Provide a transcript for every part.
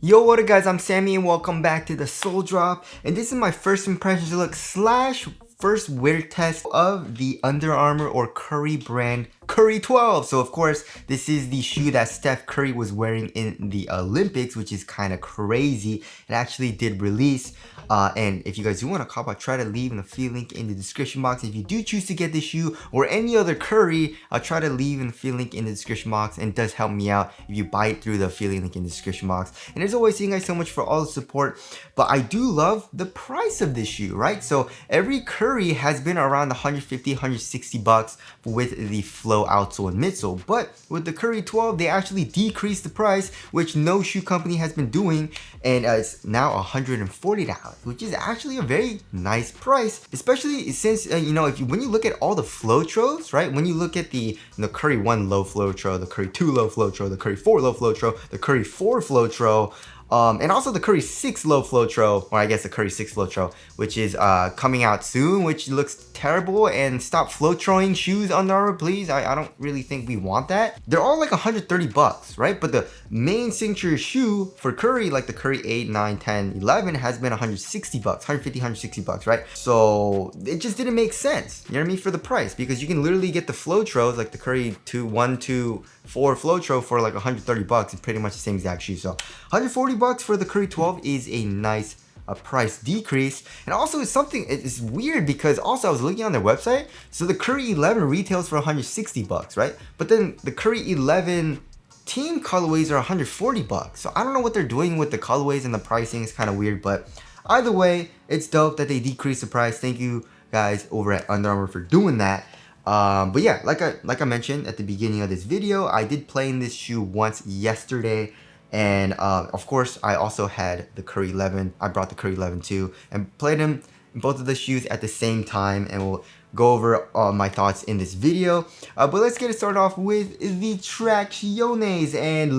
Yo, what up guys, I'm Sammy and welcome back to the Soul Drop, and this is my first impressions look slash first wear test of the Under Armour or Curry brand Curry 12. So of course, this is the shoe that Steph Curry was wearing in the Olympics, which is kind of crazy. It actually did release. And if you guys do want to cop, I'll try to leave an affiliate link in the description box. If you do choose to get this shoe or any other Curry, I'll try to leave an affiliate link in the description box, and it does help me out if you buy it through the affiliate link in the description box. And as always, thank you guys so much for all the support. But I do love the price of this shoe, right? So every Curry has been around 150, 160 bucks with the Flow outsole and midsole. But with the Curry 12, they actually decreased the price, which no shoe company has been doing, and it's now $140. Which is actually a very nice price, especially since when you look at all the Flowtros, right? When you look at the Curry 1 low Flowtro, the Curry 2 low Flowtro, the Curry 4 low Flowtro, the Curry 4 Flowtro, and also the Curry 6 low Flowtro, or I guess the Curry 6 Flowtro, which is coming out soon, which looks terrible. And stop Flowtroing shoes, Under Armour, please. I don't really think we want that. They're all like 130 bucks, right? But the main signature shoe for Curry, like the Curry 8, 9, 10, 11, has been 160 bucks, 150, 160 bucks, right? So it just didn't make sense, you know what I mean, for the price, because you can literally get the Flowtros, like the Curry 1, 2, 4 Flowtro for like 130 bucks. It's pretty much the same exact shoe. So 140 bucks for the Curry 12 is a nice price decrease. And also it's weird because also I was looking on their website. So the Curry 11 retails for 160 bucks, right? But then the Curry 11 team colorways are 140 bucks. So I don't know what they're doing with the colorways, and the pricing is kind of weird, but either way, it's dope that they decreased the price. Thank you guys over at Under Armour for doing that. But yeah, like I mentioned at the beginning of this video, I did play in this shoe once yesterday, and of course I also had the Curry 11. I brought the Curry 11 too, and played them both of the shoes at the same time, and we'll go over my thoughts in this video. But let's get it started off with the Tracciones, and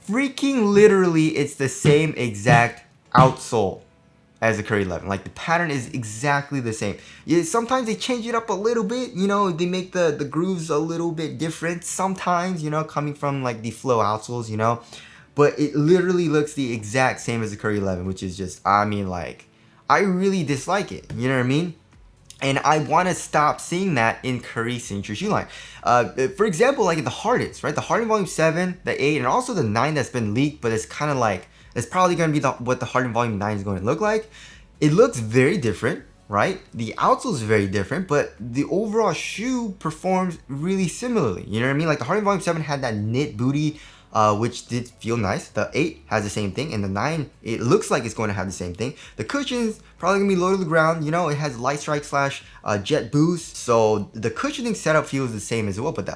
freaking literally, it's the same exact outsole as the Curry 11. Like, the pattern is exactly the same. Yeah, sometimes they change it up a little bit, they make the grooves a little bit different sometimes, coming from like the Flow outsoles, but it literally looks the exact same as the Curry 11, which is just, I really dislike it, you know what I mean? And I want to stop seeing that in Curry signature shoe line. For example, like the Hardens, right? The Harden Volume 7, the 8, and also the 9 that's been leaked, but it's kind of like, it's probably going to be what the Harden Volume 9 is going to look like. It looks very different, right? The outsole is very different, but the overall shoe performs really similarly. You know what I mean? Like the Harden Volume 7 had that knit booty, which did feel nice. The 8 has the same thing, and the 9, it looks like it's going to have the same thing. The cushion's probably going to be low to the ground. It has light strike slash jet boost, so the cushioning setup feels the same as well, but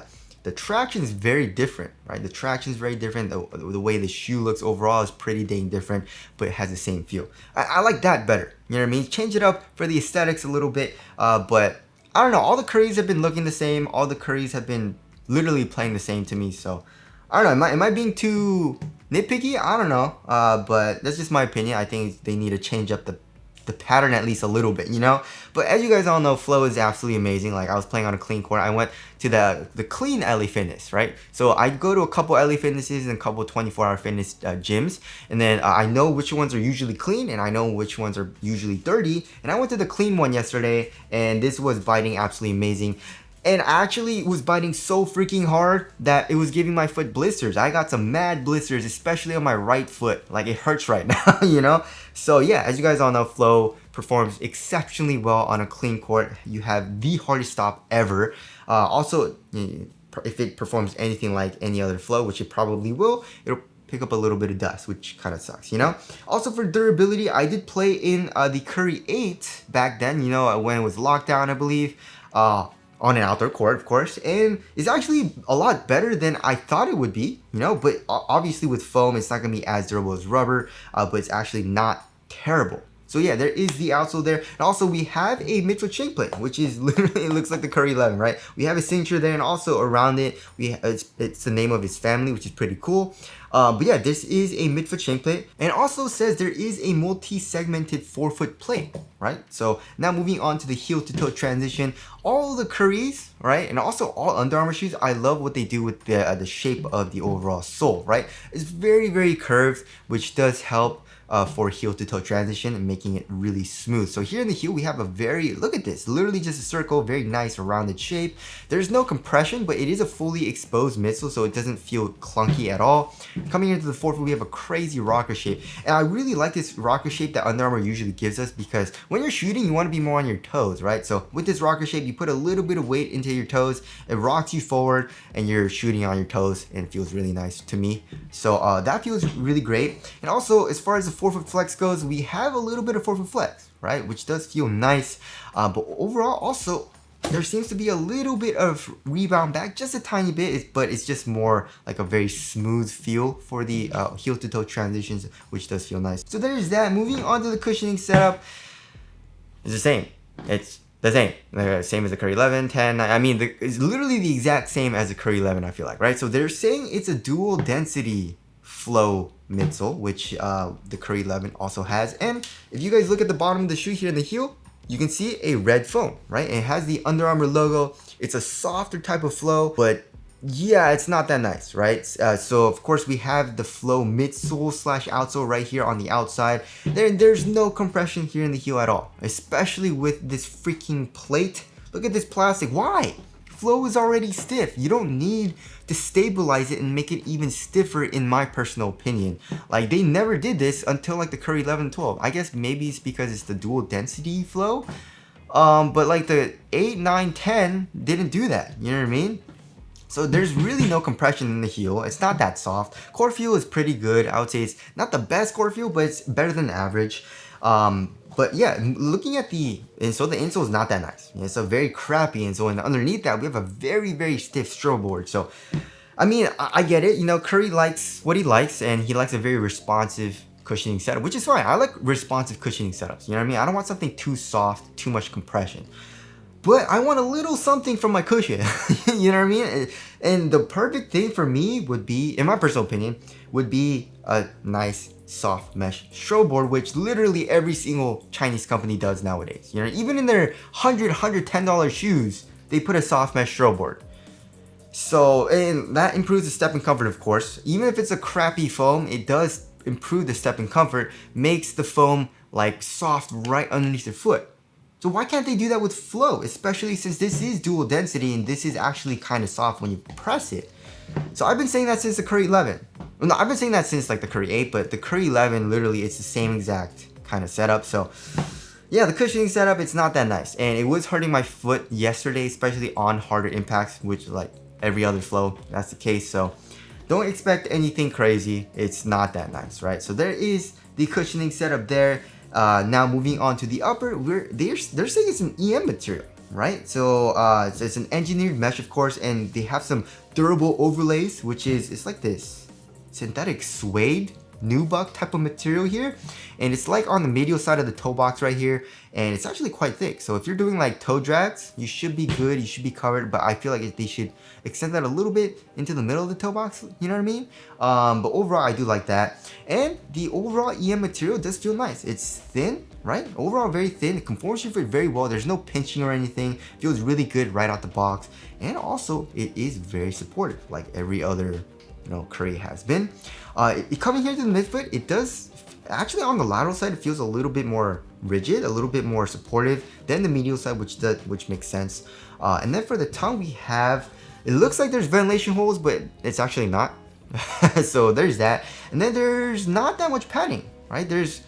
the traction is very different, right? The traction is very different. The way the shoe looks overall is pretty dang different, but it has the same feel. I like that better. You know what I mean? Change it up for the aesthetics a little bit, but I don't know. All the Currys have been looking the same. All the Currys have been literally playing the same to me. So I don't know. Am I being too nitpicky? I don't know. But that's just my opinion. I think they need to change up the pattern at least a little bit, But as you guys all know, Flow is absolutely amazing. Like, I was playing on a clean court. I went to the clean LA Fitness, right? So I go to a couple LA Fitnesses and a couple 24-hour fitness gyms, and then I know which ones are usually clean and I know which ones are usually dirty. And I went to the clean one yesterday, and this was biting absolutely amazing. And actually, it was biting so freaking hard that it was giving my foot blisters. I got some mad blisters, especially on my right foot. Like, it hurts right now, So yeah, as you guys all know, Flow performs exceptionally well on a clean court. You have the hardest stop ever. Also, if it performs anything like any other Flow, which it probably will, it'll pick up a little bit of dust, which kind of sucks, Also, for durability, I did play in the Curry 8 back then, when it was locked down, I believe. On an outdoor court, of course, and it's actually a lot better than I thought it would be, but obviously with foam, it's not going to be as durable as rubber, but it's actually not terrible. So yeah, there is the outsole there. And also we have a midfoot shank plate, which is literally, it looks like the Curry 11, right? We have a signature there, and also around it, it's the name of his family, which is pretty cool. But yeah, this is a midfoot shank plate, and also says there is a multi-segmented forefoot plate, right? So now moving on to the heel to toe transition, all the Currys, right, and also all Under Armour shoes, I love what they do with the shape of the overall sole, right? It's very, very curved, which does help for heel to toe transition and making it really smooth. So here in the heel, we have a very, look at this, literally just a circle, very nice rounded shape. There's no compression, but it is a fully exposed midsole, so it doesn't feel clunky at all. Coming into the forefoot, we have a crazy rocker shape. And I really like this rocker shape that Under Armour usually gives us, because when you're shooting, you want to be more on your toes, right? So with this rocker shape, you put a little bit of weight into your toes, it rocks you forward, and you're shooting on your toes, and it feels really nice to me. So that feels really great. And also, as far as the forefoot flex goes, we have a little bit of forefoot flex, right? Which does feel nice. But overall, also, there seems to be a little bit of rebound back, just a tiny bit, but it's just more like a very smooth feel for the heel to toe transitions, which does feel nice. So there's that. Moving on to the cushioning setup, it's the same. It's the same. Same as the Curry 11, 10, 9. I mean, it's literally the exact same as the Curry 11, I feel like, right? So they're saying it's a dual density flow midsole, which the Curry 11 also has. And if you guys look at the bottom of the shoe here in the heel, you can see a red foam, right? It has the Under Armour logo. It's a softer type of flow, but yeah, it's not that nice, right? So of course we have the flow midsole slash outsole right here on the outside. There's no compression here in the heel at all, especially with this freaking plate. Look at this plastic. Why? Flow is already stiff. You don't need to stabilize it and make it even stiffer, in my personal opinion. Like, they never did this until like the Curry 11, 12. I guess maybe it's because it's the dual density flow. But like the 8, 9, 10 didn't do that. You know what I mean? So there's really no compression in the heel. It's not that soft. Core feel is pretty good. I would say it's not the best core feel, but it's better than average. But yeah, looking at the insole, the insole is not that nice. It's a very crappy insole, and underneath that, we have a very, very stiff strobe board. So, I mean, I get it. You know, Curry likes what he likes, and he likes a very responsive cushioning setup, which is fine. I like responsive cushioning setups. You know what I mean? I don't want something too soft, too much compression. But I want a little something from my cushion. You know what I mean? And the perfect thing for me would be, in my personal opinion, would be a nice soft mesh strobe board, which literally every single Chinese company does nowadays. You know, even in their $110 shoes, they put a soft mesh strobe board. So, and that improves the step and comfort, of course. Even if it's a crappy foam, it does improve the step and comfort, makes the foam like soft right underneath your foot. So why can't they do that with flow, especially since this is dual density and this is actually kind of soft when you press it? So I've been saying that since the Curry 11. Well, no, I've been saying that since like the Curry 8, but the Curry 11, literally, it's the same exact kind of setup. So yeah, the cushioning setup, it's not that nice. And it was hurting my foot yesterday, especially on harder impacts, which like every other flow, that's the case. So don't expect anything crazy. It's not that nice, right? So there is the cushioning setup there. Now moving on to the upper, they're saying it's an EM material, right? So it's an engineered mesh, of course, and they have some durable overlays, which is, it's like this synthetic suede nubuck type of material here, and it's like on the medial side of the toe box right here, and it's actually quite thick. So if you're doing like toe drags, you should be good, you should be covered, but I feel like they should extend that a little bit into the middle of the toe box, you know what I mean? But overall, I do like that. And the overall EM material does feel nice. It's thin, right? Overall, very thin. It conforms to your foot very well. There's no pinching or anything. Feels really good right out the box. And also, it is very supportive, like every other, you know, Curry has been. Coming here to the midfoot, it does actually, on the lateral side, it feels a little bit more rigid, a little bit more supportive than the medial side, which makes sense. And then for the tongue, we have, it looks like there's ventilation holes, but it's actually not. So there's that. And then there's not that much padding, right? There's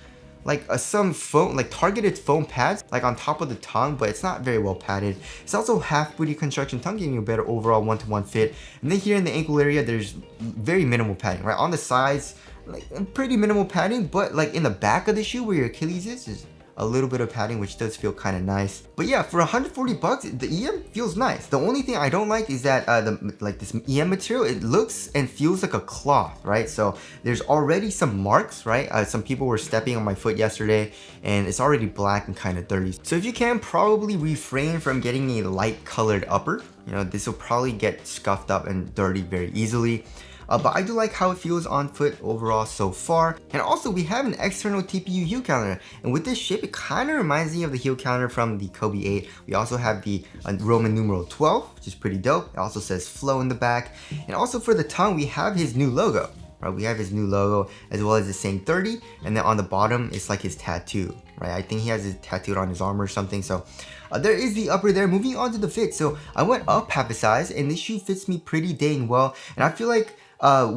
like some foam, like targeted foam pads, like on top of the tongue, but it's not very well padded. It's also half booty construction tongue, giving you a better overall one-to-one fit. And then here in the ankle area, there's very minimal padding, right? On the sides, like pretty minimal padding, but like in the back of the shoe where your Achilles is a little bit of padding, which does feel kind of nice. But yeah, for 140 bucks, the EM feels nice. The only thing I don't like is that this EM material, it looks and feels like a cloth, right? So there's already some marks, right? Some people were stepping on my foot yesterday and it's already black and kind of dirty. So if you can, probably refrain from getting a light colored upper. You know, this will probably get scuffed up and dirty very easily. But I do like how it feels on foot overall so far. And also we have an external TPU heel counter. And with this shape, it kind of reminds me of the heel counter from the Kobe 8. We also have the Roman numeral 12, which is pretty dope. It also says flow in the back. And also for the tongue, we have his new logo. Right, we have his new logo as well as the same 30. And then on the bottom, it's like his tattoo, right? I think he has it tattooed on his arm or something. So there is the upper there. Moving on to the fit. So I went up half a size and this shoe fits me pretty dang well. And I feel like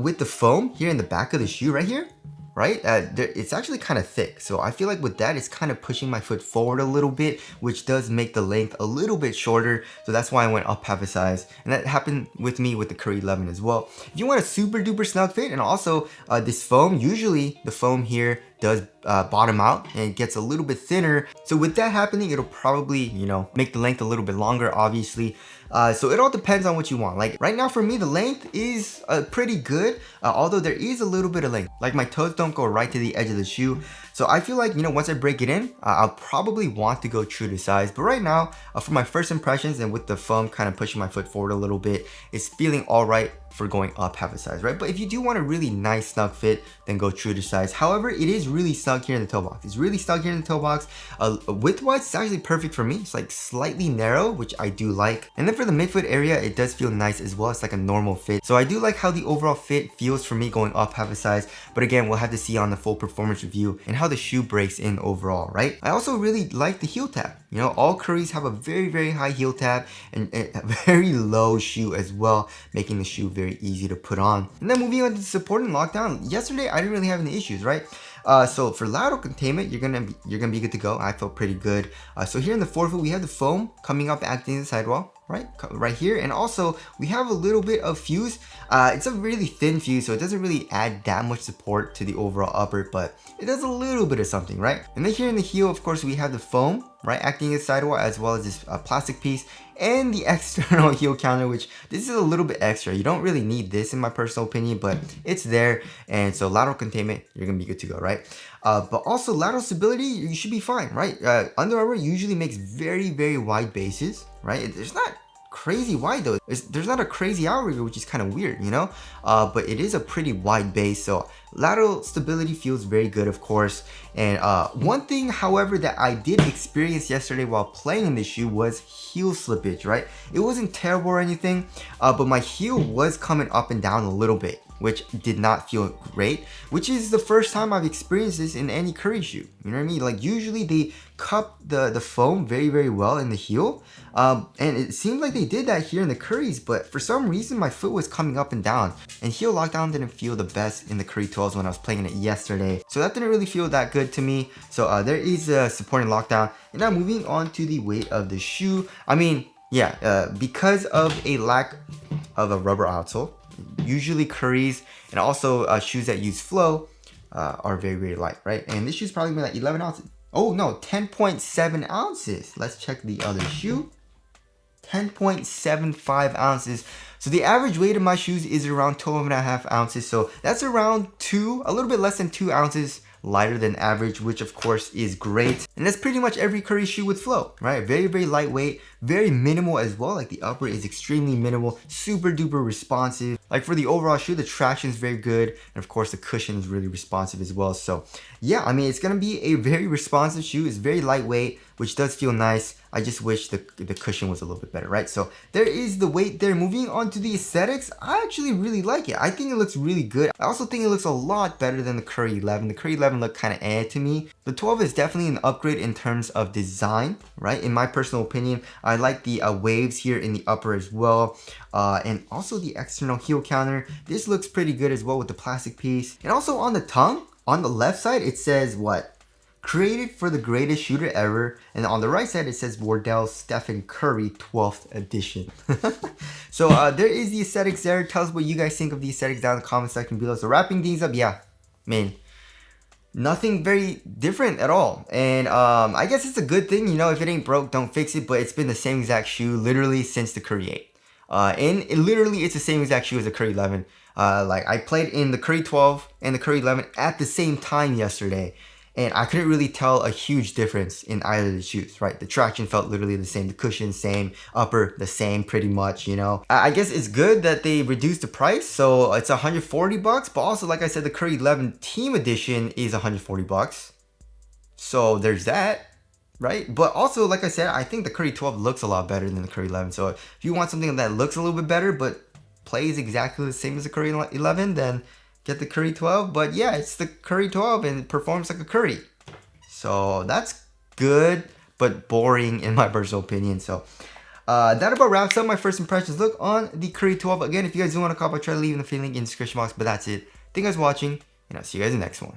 with the foam here in the back of the shoe right here, right? It's actually kind of thick. So I feel like with that, it's kind of pushing my foot forward a little bit, which does make the length a little bit shorter. So that's why I went up half a size. And that happened with me with the Curry 11 as well. If you want a super duper snug fit, and also this foam, usually the foam here does bottom out and it gets a little bit thinner. So with that happening, it'll probably, you know, make the length a little bit longer, obviously. So it all depends on what you want. Like right now for me, the length is pretty good, although there is a little bit of length. Like my toes don't go right to the edge of the shoe. So I feel like, you know, once I break it in, I'll probably want to go true to size. But right now, for my first impressions and with the foam kind of pushing my foot forward a little bit, it's feeling all right for going up half a size, right? But if you do want a really nice snug fit, then go true to size. However, it is really snug here in the toe box. It's really snug here in the toe box. Width-wise, it's actually perfect for me. It's like slightly narrow, which I do like. And then for the midfoot area, it does feel nice as well. It's like a normal fit. So I do like how the overall fit feels for me going up half a size. But again, we'll have to see on the full performance review and how the shoe breaks in overall, right? I also really like the heel tab. You know, all Currys have a very, very high heel tab and a very low shoe as well, making the shoe very easy to put on. And then moving on to support and lockdown. Yesterday, I didn't really have any issues, right? So for lateral containment, you're gonna be good to go. I felt pretty good. So here in the forefoot, we have the foam coming up acting as a sidewall, right here. And also we have a little bit of fuse. It's a really thin fuse, so it doesn't really add that much support to the overall upper, but it does a little bit of something, right? And then here in the heel, of course, we have the foam, right, acting as sidewall, as well as this plastic piece and the external heel counter, which this is a little bit extra. You don't really need this in my personal opinion, but it's there. And so lateral containment, you're gonna be good to go, right? But also lateral stability, you should be fine, right? Under Armour usually makes very, very wide bases, right? It's not crazy wide though. There's not a crazy outrigger, which is kind of weird, you know? But it is a pretty wide base, so lateral stability feels very good, of course. And one thing, however, that I did experience yesterday while playing in this shoe was heel slippage, right? It wasn't terrible or anything, but my heel was coming up and down a little bit, which did not feel great, which is the first time I've experienced this in any Curry shoe. You know what I mean? Like usually they cup the foam very, very well in the heel. And it seemed like they did that here in the Currys, but for some reason my foot was coming up and down, and heel lockdown didn't feel the best in the Curry 12s when I was playing it yesterday. So that didn't really feel that good to me. So there is a supporting lockdown. And now moving on to the weight of the shoe. I mean, yeah, because of a lack of a rubber outsole, usually Currys and also shoes that use flow are very, very light, right? And this shoe's probably like 11 ounces. Oh no, 10.7 ounces. Let's check the other shoe. 10.75 ounces. So the average weight of my shoes is around 12.5 ounces. So that's around a little bit less than 2 ounces lighter than average, which of course is great. And that's pretty much every Curry shoe with flow, right? Very, very lightweight, very minimal as well. Like the upper is extremely minimal, super duper responsive. Like for the overall shoe, the traction is very good. And of course the cushion is really responsive as well. So yeah, I mean, it's gonna be a very responsive shoe. It's very lightweight, which does feel nice. I just wish the cushion was a little bit better, right? So there is the weight there. Moving on to the aesthetics, I actually really like it. I think it looks really good. I also think it looks a lot better than the Curry 11. The Curry 11 looked kind of to me. The 12 is definitely an upgrade in terms of design, right? In my personal opinion, I like the waves here in the upper as well. And also the external heel counter. This looks pretty good as well with the plastic piece. And also on the tongue, on the left side, it says what? Created for the greatest shooter ever. And on the right side, it says Wardell Stephen Curry 12th edition. So there is the aesthetics there. Tell us what you guys think of the aesthetics down in the comment section below. So wrapping things up, yeah, man, Nothing very different at all. And I guess it's a good thing, you know, if it ain't broke, don't fix it. But it's been the same exact shoe literally since the Curry 8. And it's the same exact shoe as the Curry 11. Like I played in the Curry 12 and the Curry 11 at the same time yesterday, and I couldn't really tell a huge difference in either of the shoes, right? The traction felt literally the same, the cushion same, upper the same pretty much, you know. I guess it's good that they reduced the price, so it's 140 bucks, but also like I said, the Curry 11 Team Edition is 140 bucks. So there's that, right? But also, like I said, I think the Curry 12 looks a lot better than the Curry 11. So if you want something that looks a little bit better, but plays exactly the same as the Curry 11, then get the Curry 12. But yeah, it's the Curry 12 and it performs like a Curry. So that's good, but boring in my personal opinion. So that about wraps up my first impressions look on the Curry 12. Again, if you guys do want to cop, I'll try to leave in the link in the description box. But that's it. Thank you guys for watching, and I'll see you guys in the next one.